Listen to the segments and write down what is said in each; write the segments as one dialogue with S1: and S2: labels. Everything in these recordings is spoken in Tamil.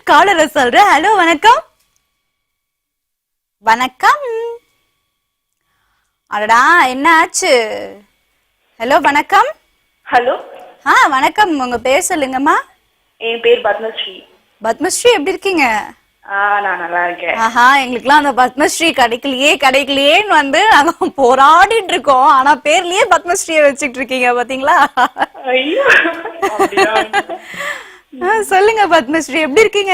S1: காலர சொல்றேன். ஹலோ வணக்கம். வணக்கம். அடடா என்ன ஆச்சு? ஹலோ வணக்கம்.
S2: ஹலோ.
S1: வணக்கம். உங்க பேர் சொல்லுங்கம்மா.
S2: என் பேர் பத்மஸ்ரீ.
S1: பத்மஸ்ரீ எப்படி இருக்கீங்க?
S2: நான் நல்லா இருக்கேன்.
S1: எங்களுக்குலாம் அந்த பத்மஸ்ரீ கிடைக்கலையேன்னு வந்து நாங்க போராடிட்டு இருக்கோம். ஆனா பேர்லயே பத்மஸ்ரீயை வச்சுட்டு இருக்கீங்க பாத்தீங்களா?
S2: ஐயோ
S1: சொல்லுங்க பத்மஸ்ரீ எப்படி இருக்கீங்க?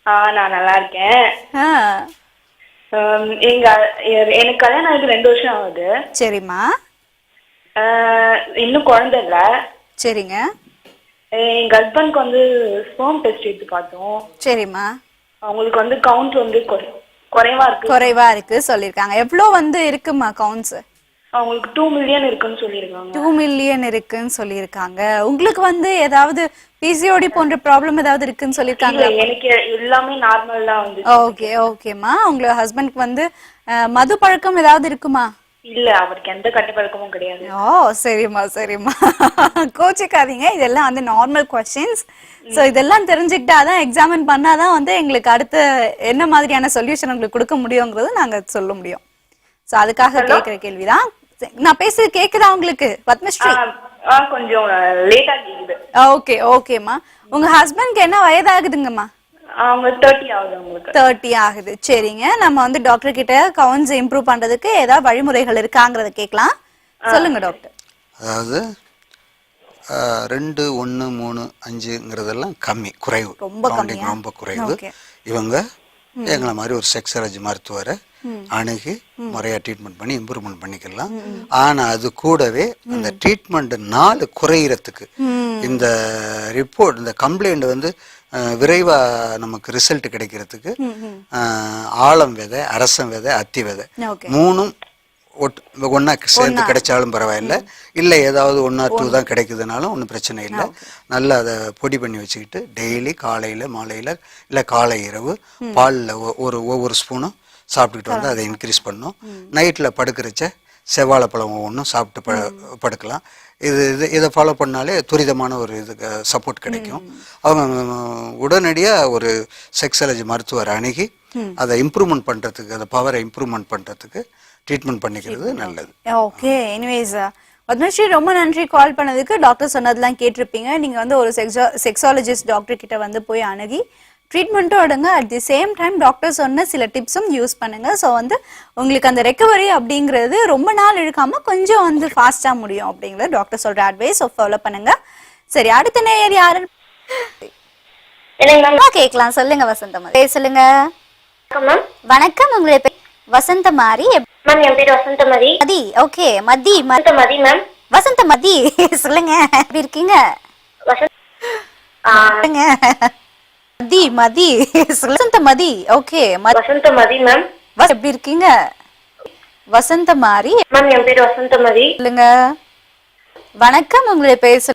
S2: நான் நல்லா இருக்கேன். எனக்கு கல்யாணம் ஆகுது 2 வருஷம் ஆகுது.
S1: சரிம்மா.
S2: இன்னும் குழந்தை இல்ல.
S1: சரிங்க.
S2: எங்க ஹஸ்பண்ட்க்கு வந்து ஸ்பெர்ம் டெஸ்ட் எடுத்து பார்த்தோம்.
S1: சரிம்மா.
S2: அவங்களுக்கு வந்து கவுண்ட் வந்து குறைவா
S1: இருக்கு சொல்லிருக்காங்க. எவ்வளவு வந்து இருக்குமா கவுண்ட்ஸ்?
S2: அவங்களுக்கு 2 மில்லியன் இருக்குன்னு சொல்லிருக்காங்க.
S1: 2 மில்லியன் இருக்குன்னு சொல்லிருக்காங்க. உங்களுக்கு வந்து ஏதாவது பிசிஓடி போன்ற ப்ராப்ளம் ஏதாவது இருக்குன்னு சொல்லிருக்காங்களா?
S2: எனக்கு எல்லாமே நார்மல் தான் வந்து.
S1: ஓகேமா. உங்க ஹஸ்பண்ட்க்கு வந்து மது பழக்கம் ஏதாவது இருக்குமா?
S2: இல்ல, அவருக்கு எந்த கட்டுப்பழக்கமும் கிடையாது.
S1: சரிம்மா கோச்சிக்காதீங்க. இதெல்லாம் வந்து நார்மல் क्वेश्चंस. சோ இதெல்லாம் தெரிஞ்சுக்கிட்டாதான் எக்ஸாமின் பண்ணாதான் வந்து எங்களுக்கு அடுத்து என்ன மாதிரியான சொல்யூஷன் உங்களுக்கு கொடுக்க முடியும்ங்கறது நாங்க சொல்ல முடியும். சோ அதுக்காக கேக்குற கேள்விதான். நான் பேசுறது கேக்குதா உங்களுக்கு பத்மஸ்ரீ?
S2: கொஞ்சம் லேட்டா கேக்குது.
S1: ஓகேமா. உங்க ஹஸ்பண்ட்க்கு என்ன வயதாகுதுங்கம்மா?
S2: அவங்க 30 ஆகுது. உங்களுக்கு
S1: 30 ஆகுது. சரிங்க. நம்ம வந்து டாக்டர் கிட்ட கவுண்ட்ஸ் இம்ப்ரூவ் பண்றதுக்கு ஏதாவது வழிமுறைகள் இருக்காங்கறத கேட்கலாம். சொல்லுங்க டாக்டர்.
S3: அதாவது 2, 1, 3, 5ங்கிறதெல்லாம் குறைவு. ரொம்ப குறைவு. இவங்க எங்களை மாதிரி ஒரு செக்ஸாலஜி மருத்துவரை அணுகி முறையா ட்ரீட்மெண்ட் பண்ணி இம்ப்ரூவ்மெண்ட் பண்ணிக்கலாம். ஆனா அது கூடவே அந்த ட்ரீட்மெண்ட் நாள் குறையறதுக்கு இந்த ரிப்போர்ட் இந்த கம்ப்ளைண்ட் வந்து விரைவா நமக்கு ரிசல்ட் கிடைக்கிறதுக்கு ஆலம் விதை, அரசம் விதை, அத்தி விதை 3ம் ஒன்னா சேர்ந்து கிடைச்சாலும் பரவாயில்ல. இல்ல ஏதாவது 1 or 2 தான் கிடைக்குதுனாலும் ஒன்றும் பிரச்சனை இல்லை. நல்லா அதை பொடி பண்ணி வச்சுக்கிட்டு டெய்லி காலையில மாலையில இல்ல காலை இரவு பாலில் ஒவ்வொரு ஸ்பூனும் சாப்பிட்டுக்கிட்டு வந்து அதை இன்க்ரீஸ் பண்ணும். நைட்ல படுக்கிறச்ச செவ்வாழைப்பழம் ஒவ்வொன்றும் சாப்பிட்டு படுக்கலாம். இதை ஃபாலோ பண்ணாலே துரிதமான ஒரு இதுக்கு சப்போர்ட் கிடைக்கும். அவங்க உடனடியாக ஒரு செக்ஸாலஜி மருத்துவர் அணுகி அதை இம்ப்ரூவ்மெண்ட் பண்ணுறதுக்கு, அந்த பவரை இம்ப்ரூவ்மெண்ட் பண்ணுறதுக்கு ட்ரீட்மெண்ட் பண்ணிக்கிறது நல்லது.
S1: ஓகே. எனிவேஸ் பத்மஸ்ரீ ரொம்ப நன்றி கால் பண்ணதுக்கு. டாக்டர் சொன்னதெல்லாம் கேட்டிருப்பீங்க. நீங்கள் வந்து ஒரு செக்ஸாலஜிஸ்ட் டாக்டர் கிட்ட வந்து போய் அணுகி ட்ரீட்மெண்ட்டும் எடுங்க. At the same time doctor சொன்ன சில டிப்ஸும் யூஸ் பண்ணுங்க. ஸோ வந்து உங்களுக்கு அந்த ரெக்கவரி அப்படிங்கிறது ரொம்ப நாள் இழுக்காம கொஞ்சம் வந்து ஃபாஸ்டா முடியும் அப்படிங்கிறது டாக்டர் சொல்ற அட்வைஸ். ஃபாலோ பண்ணுங்க. சரி, அடுத்த நேயர் யாருன்னு கேட்கலாம். சொல்லுங்க வசந்தமாரி. சொல்லுங்க. வணக்கம். உங்களுடைய பேர் வசந்தமாரி?
S4: மேம், என் பேர் வசந்தமதி.
S1: மதி. ஓகே. மதி
S4: வசந்தமதி மேம்.
S1: வசந்தமதி சொல்லுங்க. எப்படி இருக்கீங்க? மதி வசந்தமதி. ஓகே.
S4: வசந்தமதி மேம்.
S1: எப்படி இருக்கீங்க? வசந்தமாரி
S4: மேம், என் பேர் வசந்தமதி.
S1: சொல்லுங்க. வணக்கம். உங்களுடைய பேர்